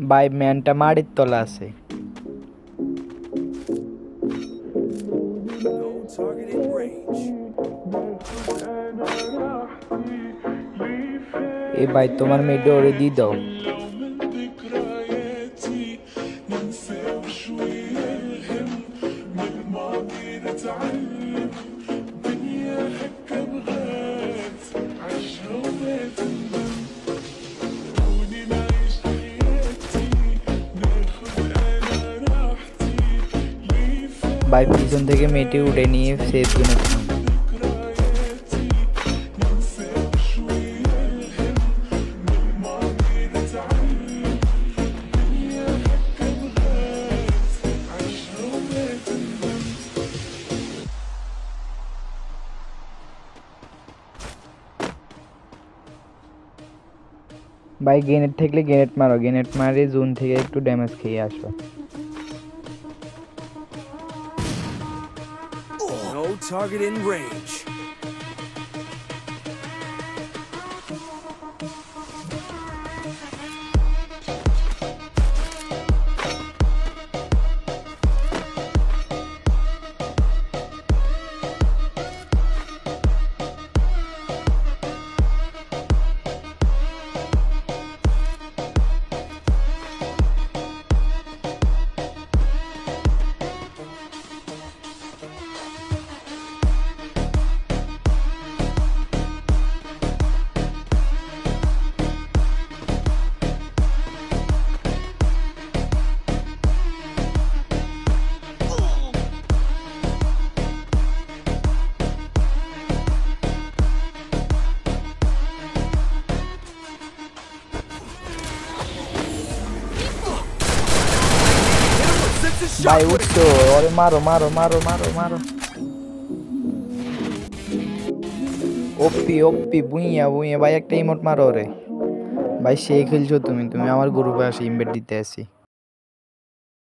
ভাই ম্যানটা মাটির তলা আছে। এ ভাই তোমার মেয়েটা ওরে দিয়ে দাও। ভাই পিছন থেকে মেয়েটি উঠে নিয়ে সেফ জোনে থাম। ভাই গ্রেনেড থাকলে গ্রেনেড মারো, গ্রেনেড মারে জোন থেকে একটু ড্যামেজ খেয়ে আসো। No target in range. ভাই উঠছো, ওরে মারো মারো মারো মারো মারো। ওপি ওপি বুইয়া বুইয়া ভাই একটা ইমোট মারো রে। ভাই সেই খেলছো তুমি, তুমি আমার গ্রুপে আসি ইনভাইট দিতে আসি।